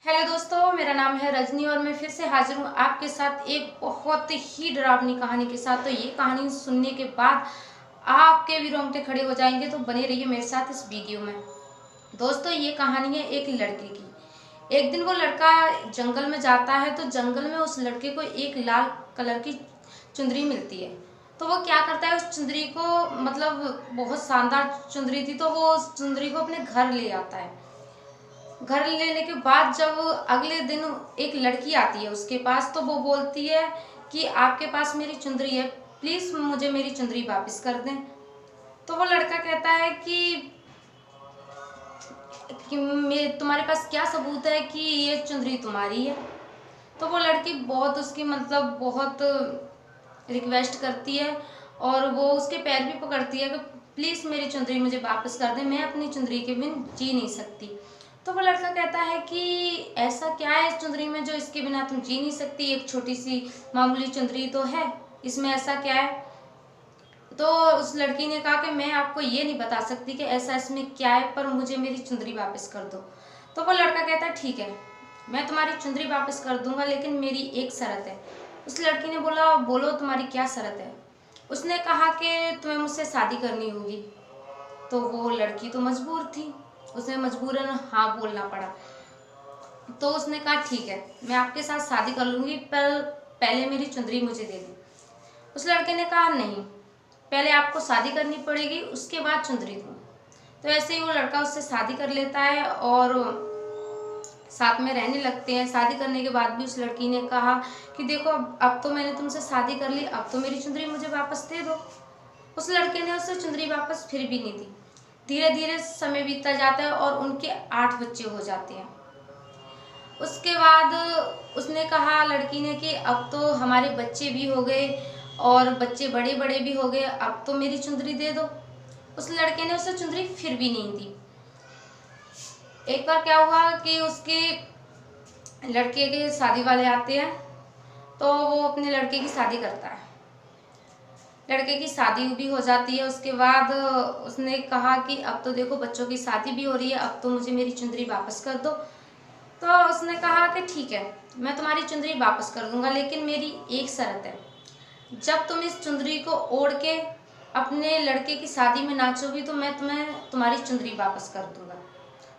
Hello दोस्तों, मेरा नाम है रजनी और मैं फिर से हाजिर हूँ आपके साथ एक बहुत ही डरावनी कहानी के साथ। तो ये कहानी सुनने के बाद आपके भी रोंगटे खड़े हो जाएंगे, तो बने रहिए मेरे साथ इस वीडियो में। दोस्तों, ये कहानी है एक लड़के की। एक दिन वो लड़का जंगल में जाता है, तो जंगल में उस लड़के को एक लाल कलर की चुंदरी मिलती है। तो वो क्या करता है, उस चुंदरी को, मतलब बहुत शानदार चुंदरी थी, तो वो उस चुंदरी को अपने घर ले आता है। घर लेने के बाद जब अगले दिन एक लड़की आती है उसके पास, तो वो बोलती है कि आपके पास मेरी चुंदरी है, प्लीज मुझे मेरी चुंदरी वापस कर दें। तो वो लड़का कहता है कि मैं, तुम्हारे पास क्या सबूत है कि ये चुंदरी तुम्हारी है। तो वो लड़की बहुत उसकी, मतलब बहुत रिक्वेस्ट करती है और वो उसके पैर भी पकड़ती है कि प्लीज़ मेरी चुंदरी मुझे वापस कर दे, मैं अपनी चुंदरी के बिन जी नहीं सकती। तो वो लड़का कहता है कि ऐसा क्या है इस चुंदरी में जो इसके बिना तुम जी नहीं सकती, एक छोटी सी मामूली चुंदरी तो है, इसमें ऐसा क्या है। तो उस लड़की ने कहा कि मैं आपको ये नहीं बता सकती कि ऐसा इसमें क्या है, पर मुझे मेरी चुंदरी वापस कर दो। तो वो लड़का कहता है ठीक है, मैं तुम्हारी चुंदरी वापस कर दूंगा, लेकिन मेरी एक शर्त है। उस लड़की ने बोला बोलो तुम्हारी क्या शर्त है। उसने कहा कि तुम्हें मुझसे शादी करनी होगी। तो वो लड़की तो मजबूर थी, उसे मजबूरन हाँ बोलना पड़ा। तो उसने कहा ठीक है, मैं आपके साथ शादी कर लूंगी, पर पहले मेरी चुंदरी मुझे दे दो। उस लड़के ने कहा नहीं, पहले आपको शादी करनी पड़ेगी, उसके बाद चुंदरी दूँ। तो ऐसे ही वो लड़का उससे शादी कर लेता है और साथ में रहने लगते हैं। शादी करने के बाद भी उस लड़की ने कहा कि देखो अब तो मैंने तुमसे शादी कर ली, अब तो मेरी चुंदरी मुझे वापस दे दो। उस लड़के ने उसे चुंदरी वापस फिर भी नहीं दी। धीरे धीरे समय बीतता जाता है और उनके 8 बच्चे हो जाते हैं। उसके बाद उसने कहा, लड़की ने, कि अब तो हमारे बच्चे भी हो गए और बच्चे बड़े बड़े भी हो गए, अब तो मेरी चुंदरी दे दो। उस लड़के ने उसे चुंदरी फिर भी नहीं दी। एक बार क्या हुआ कि उसके लड़के के शादी वाले आते हैं, तो वो अपने लड़के की शादी करता है। लड़के की शादी भी हो जाती है। उसके बाद उसने कहा कि अब तो देखो बच्चों की शादी भी हो रही है, अब तो मुझे मेरी चुंदरी वापस कर दो। तो उसने कहा कि ठीक है, मैं तुम्हारी चुंदरी वापस कर दूंगा, लेकिन मेरी एक शर्त है, जब तुम इस चुंदरी को ओढ़ के अपने लड़के की शादी में नाचोगी तो मैं तुम्हें तुम्हारी चुंदरी वापस कर दूंगा।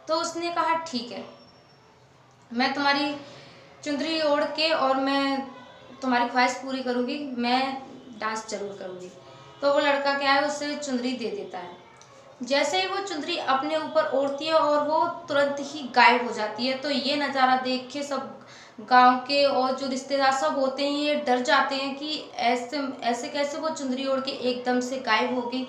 तो उसने कहा ठीक है, मैं तुम्हारी चुंदरी ओढ़ के और मैं तुम्हारी ख्वाहिश पूरी करूंगी, मैं डांस जरूर करूंगी। तो वो लड़का क्या है, उसे चुंदरी दे देता है। जैसे ही वो चुंदरी अपने ऊपर ओढ़ती है और वो तुरंत ही गायब हो जाती है। तो ये नज़ारा देख के सब गांव के और जो रिश्तेदार सब होते हैं ये डर जाते हैं कि ऐसे ऐसे कैसे वो चुंदरी ओढ़ के एकदम से गायब हो गई।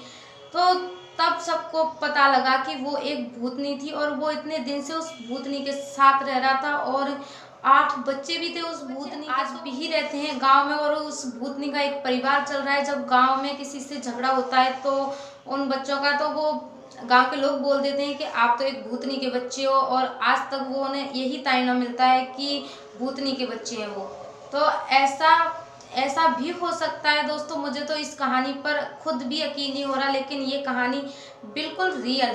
तो तब सबको पता लगा कि वो एक भूतनी थी और वो इतने दिन से उस भूतनी के साथ रह रहा था और 8 बच्चे भी थे उस भूतनी के। आज भी रहते हैं गांव में और उस भूतनी का एक परिवार चल रहा है। जब गांव में किसी से झगड़ा होता है तो उन बच्चों का, तो वो गांव के लोग बोल देते हैं कि आप तो एक भूतनी के बच्चे हो, और आज तक वो उन्हें यही तायना मिलता है कि भूतनी के बच्चे हैं वो। तो ऐसा ऐसा भी हो सकता है दोस्तों। मुझे तो इस कहानी पर खुद भी यकीन नहीं हो रहा, लेकिन ये कहानी बिल्कुल रियल